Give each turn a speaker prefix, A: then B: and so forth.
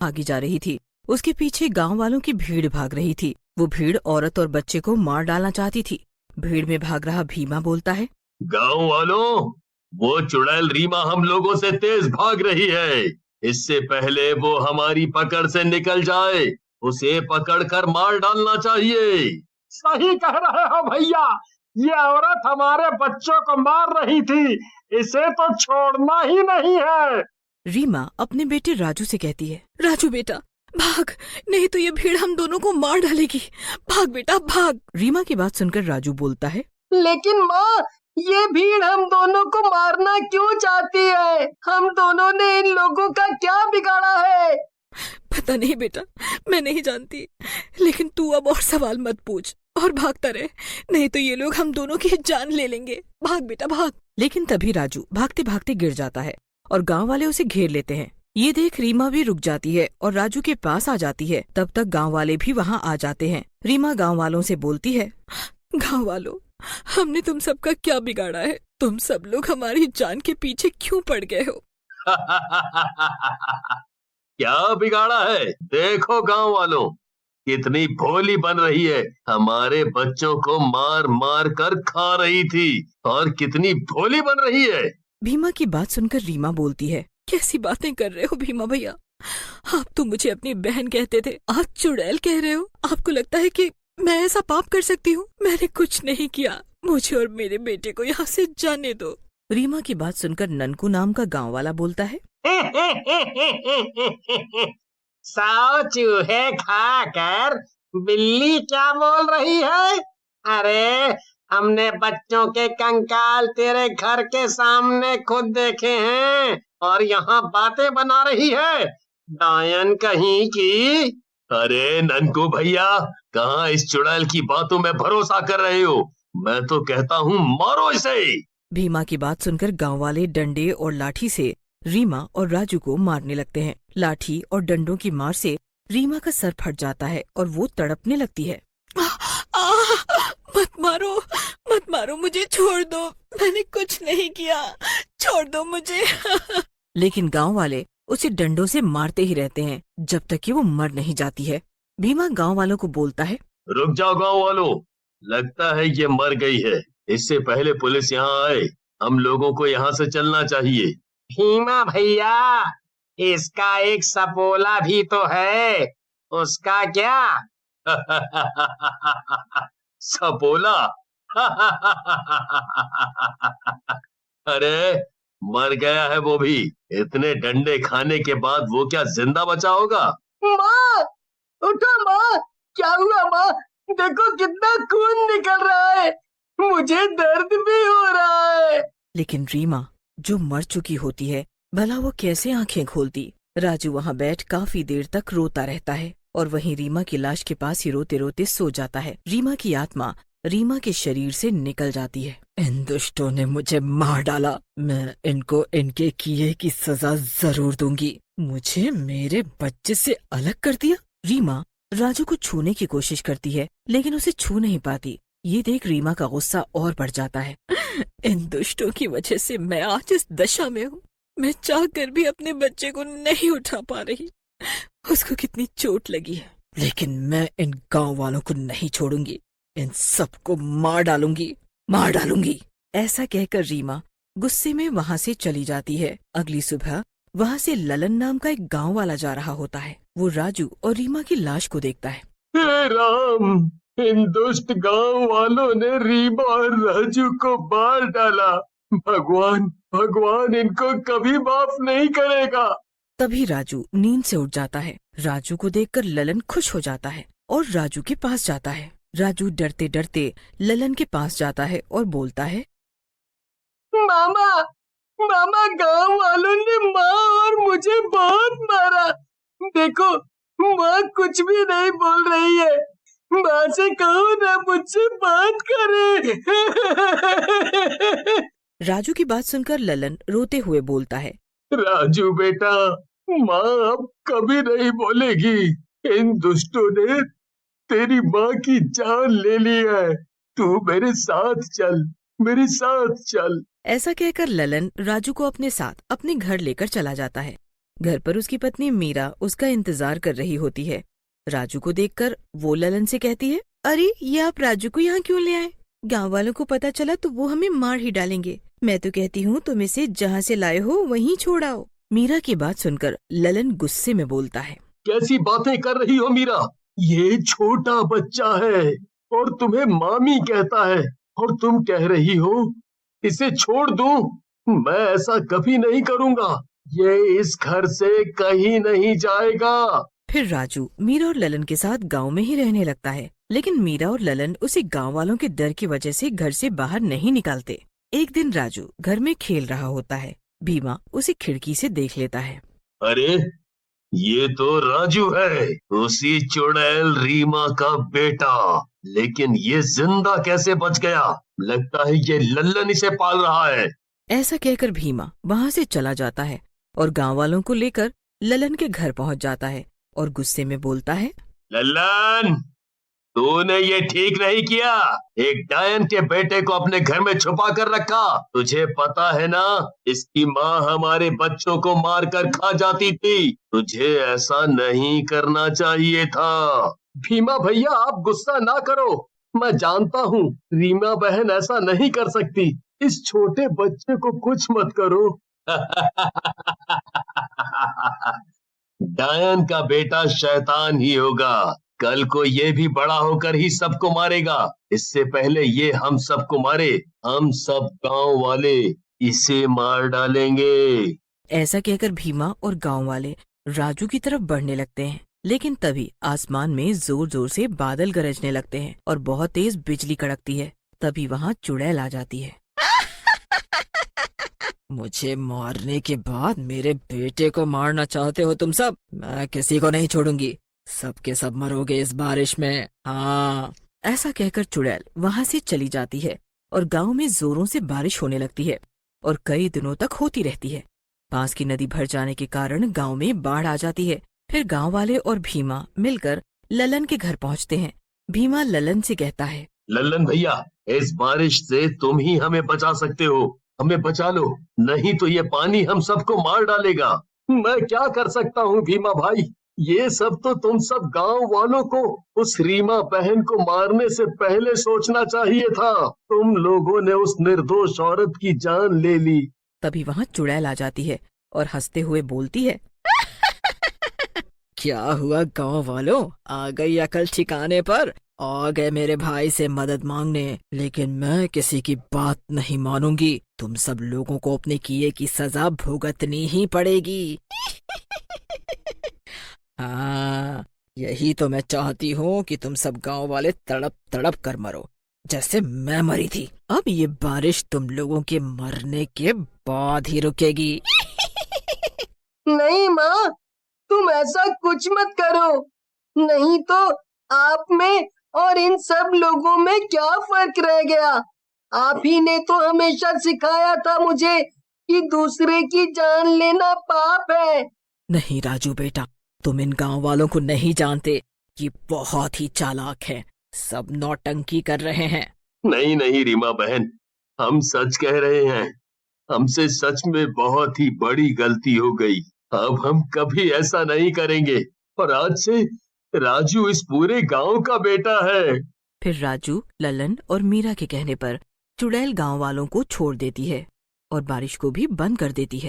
A: भागी जा रही थी। उसके पीछे गांव वालों की भीड़ भाग रही थी। वो भीड़ औरत और बच्चे को मार डालना चाहती थी। भीड़ में भाग रहा भीमा बोलता है,
B: गांव वालों, वो चुड़ैल रीमा हम लोगों से तेज भाग रही है। इससे पहले वो हमारी पकड़ से निकल जाए, उसे पकड़कर मार डालना चाहिए।
C: सही कह रहे हो भैया, ये औरत हमारे बच्चों को मार रही थी, इसे तो छोड़ना ही नहीं है।
A: रीमा अपने बेटे राजू से कहती है, राजू बेटा भाग, नहीं तो ये भीड़ हम दोनों को मार डालेगी। भाग बेटा भाग। रीमा की बात सुनकर राजू बोलता है,
D: लेकिन माँ, ये भीड़ हम दोनों को मारना क्यों चाहती है? हम दोनों ने इन लोगों का क्या बिगाड़ा है?
A: पता नहीं बेटा, मैं नहीं जानती, लेकिन तू अब और सवाल मत पूछ और भागता रहे, नहीं तो ये लोग हम दोनों की जान ले लेंगे। भाग बेटा भाग। लेकिन तभी राजू भागते भागते गिर जाता है और गांव वाले उसे घेर लेते हैं। ये देख रीमा भी रुक जाती है और राजू के पास आ जाती है। तब तक गांव वाले भी वहां आ जाते हैं। रीमा गांव वालों से बोलती है, गांव वालों, हमने तुम सबका क्या बिगाड़ा है? तुम सब लोग हमारी जान के पीछे क्यों पड़ गए हो?
B: क्या बिगाड़ा है? देखो गांव वालों, कितनी भोली बन रही है, हमारे बच्चों को मार मार कर खा रही थी और कितनी भोली बन रही है।
A: भीमा की बात सुनकर रीमा बोलती है, कैसी बातें कर रहे हो भीमा भैया? आप तो मुझे अपनी बहन कहते थे, आज चुड़ैल कह रहे हो? आपको लगता है कि मैं ऐसा पाप कर सकती हूँ? मैंने कुछ नहीं किया, मुझे और मेरे बेटे को यहाँ से जाने दो। रीमा की बात सुनकर ननकू नाम का गांव वाला बोलता है,
D: 100 चूहे खाकर बिल्ली क्या बोल रही है? अरे, हमने बच्चों के कंकाल तेरे घर के सामने खुद देखे हैं और यहाँ बातें बना रही है, डायन कहीं की।
B: अरे ननकू भैया, कहाँ इस चुड़ैल की बातों में भरोसा कर रहे हो? मैं तो कहता हूँ मारो इसे।
A: भीमा की बात सुनकर गांव वाले डंडे और लाठी से रीमा और राजू को मारने लगते हैं। लाठी और डंडों की मार से रीमा का सर फट जाता है और वो तड़पने लगती है। मत मारो मुझे, छोड़ दो, मैंने कुछ नहीं किया, छोड़ दो मुझे। लेकिन गांव वाले उसे डंडों से मारते ही रहते हैं जब तक कि वो मर नहीं जाती है। भीमा गांव वालों को बोलता है,
B: रुक जाओ गांव वालों, लगता है ये मर गई है। इससे पहले पुलिस यहाँ आए, हम लोगों को यहाँ से चलना चाहिए।
D: भीमा भैया, इसका एक सपोला भी तो है, उसका क्या?
B: सपोला? अरे मर गया है वो भी, इतने डंडे खाने के बाद वो क्या जिंदा बचा होगा?
D: माँ, उठो माँ, क्या हुआ माँ? देखो कितना खून निकल रहा है, मुझे दर्द भी हो रहा है।
A: लेकिन रीमा जो मर चुकी होती है, भला वो कैसे आंखें खोलती? राजू वहाँ बैठ काफी देर तक रोता रहता है और वहीं रीमा की लाश के पास ही रोते रोते सो जाता है। रीमा की आत्मा रीमा के शरीर से निकल जाती है। इन दुष्टों ने मुझे मार डाला, मैं इनको इनके किए की सजा जरूर दूंगी। मुझे मेरे बच्चे से अलग कर दिया। रीमा राजू को छूने की कोशिश करती है लेकिन उसे छू नहीं पाती। ये देख रीमा का गुस्सा और बढ़ जाता है। इन दुष्टों की वजह से मैं आज इस दशा में हूँ। मैं चाहकर भी अपने बच्चे को नहीं उठा पा रही। उसको कितनी चोट लगी है, लेकिन मैं इन गांव वालों को नहीं छोड़ूंगी, इन सबको मार डालूंगी। ऐसा कहकर रीमा गुस्से में वहाँ से चली जाती है। अगली सुबह वहाँ से ललन नाम का एक गांव वाला जा रहा होता है। वो राजू और रीमा की लाश को देखता है।
C: हे राम, इन दुष्ट गांव वालों ने रीमा और राजू को मार डाला। भगवान इनको कभी माफ नहीं करेगा।
A: तभी राजू नींद से उठ जाता है। राजू को देखकर ललन खुश हो जाता है और राजू के पास जाता है। राजू डरते डरते ललन के पास जाता है और बोलता है,
D: मामा, गांव वालों ने माँ और मुझे बहुत मारा। देखो, माँ कुछ भी नहीं बोल रही है। माँ से कहो ना मुझसे बात करे।
A: राजू की बात सुनकर ललन रोते हुए बोलता है,
C: राजू बेटा, माँ अब कभी नहीं बोलेगी। इन दुष्टों ने तेरी माँ की जान ले ली है। तू मेरे साथ चल।
A: ऐसा कहकर ललन राजू को अपने साथ अपने घर लेकर चला जाता है। घर पर उसकी पत्नी मीरा उसका इंतजार कर रही होती है। राजू को देखकर वो ललन से कहती है, अरे ये आप राजू को यहाँ क्यों ले आए? गांव वालों को पता चला तो वो हमें मार ही डालेंगे। मैं तो कहती हूँ तुम इसे जहाँ से लाए हो वहीं छोड़ आओ। मीरा की बात सुनकर ललन गुस्से में बोलता है,
C: कैसी बातें कर रही हो मीरा? ये छोटा बच्चा है और तुम्हें मामी कहता है और तुम कह रही हो इसे छोड़ दूं? मैं ऐसा कभी नहीं करूंगा। ये इस घर से कहीं नहीं जाएगा।
A: फिर राजू मीरा और ललन के साथ गांव में ही रहने लगता है। लेकिन मीरा और ललन उसे गांव वालों के डर की वजह से घर से बाहर नहीं निकालते। एक दिन राजू घर में खेल रहा होता है। भीमा उसे खिड़की से देख लेता है।
B: अरे ये तो राजू है, उसी चुड़ैल रीमा का बेटा। लेकिन ये जिंदा कैसे बच गया? लगता है ये लल्लन इसे पाल रहा है।
A: ऐसा कहकर भीमा वहाँ से चला जाता है और गांव वालों को लेकर ललन के घर पहुँच जाता है और गुस्से में बोलता है,
B: लल्लन, तूने ये ठीक नहीं किया। एक डायन के बेटे को अपने घर में छुपा कर रखा। तुझे पता है ना, इसकी माँ हमारे बच्चों को मार कर खा जाती थी। तुझे ऐसा नहीं करना चाहिए था।
C: भीमा भैया आप गुस्सा ना करो। मैं जानता हूँ रीमा बहन ऐसा नहीं कर सकती। इस छोटे बच्चे को कुछ मत करो।
B: डायन का बेटा शैतान ही होगा। कल को ये भी बड़ा होकर ही सबको मारेगा। इससे पहले ये हम सबको मारे, हम सब गांव वाले इसे मार डालेंगे।
A: ऐसा कहकर भीमा और गांव वाले राजू की तरफ बढ़ने लगते हैं। लेकिन तभी आसमान में जोर जोर से बादल गरजने लगते हैं और बहुत तेज बिजली कड़कती है। तभी वहाँ चुड़ैल आ जाती है। मुझे मारने के बाद मेरे बेटे को मारना चाहते हो तुम सब? मैं किसी को नहीं छोड़ूंगी। सबके सब मरोगे इस बारिश में। हाँ, ऐसा कहकर चुड़ैल वहाँ से चली जाती है और गांव में जोरों से बारिश होने लगती है और कई दिनों तक होती रहती है। पास की नदी भर जाने के कारण गांव में बाढ़ आ जाती है। फिर गांव वाले और भीमा मिलकर ललन के घर पहुँचते हैं। भीमा ललन से कहता है,
B: लल्लन भैया, इस बारिश से तुम ही हमें बचा सकते हो। हमें बचा लो, नहीं तो ये पानी हम सबको मार डालेगा।
C: मैं क्या कर सकता हूँ भीमा भाई? ये सब तो तुम सब गांव वालों को उस रीमा बहन को मारने से पहले सोचना चाहिए था। तुम लोगों ने उस निर्दोष औरत की जान ले ली।
A: तभी वहाँ चुड़ैल आ जाती है और हंसते हुए बोलती है, क्या हुआ गांव वालों, आ गई अकल ठिकाने पर? आ गए मेरे भाई से मदद मांगने। लेकिन मैं किसी की बात नहीं मानूंगी। तुम सब लोगों को अपने किए की सजा भुगतनी ही पड़ेगी। हाँ, यही तो मैं चाहती हूँ कि तुम सब गांव वाले तड़प तड़प कर मरो जैसे मैं मरी थी। अब ये बारिश तुम लोगों के मरने के बाद ही रुकेगी।
E: नहीं माँ, तुम ऐसा कुछ मत करो, नहीं तो आप में और इन सब लोगों में क्या फर्क रह गया? आप ही ने तो हमेशा सिखाया था मुझे कि दूसरे की जान लेना पाप है।
A: नहीं राजू बेटा, तुम इन गांव वालों को नहीं जानते। ये बहुत ही चालाक है, सब नौटंकी कर रहे हैं।
B: नहीं नहीं रीमा बहन, हम सच कह रहे हैं। हमसे सच में बहुत ही बड़ी गलती हो गई। अब हम कभी ऐसा नहीं करेंगे और आज से राजू इस पूरे गांव का बेटा है।
A: फिर राजू, ललन और मीरा के कहने पर चुड़ैल गांव वालों को छोड़ देती है और बारिश को भी बंद कर देती है।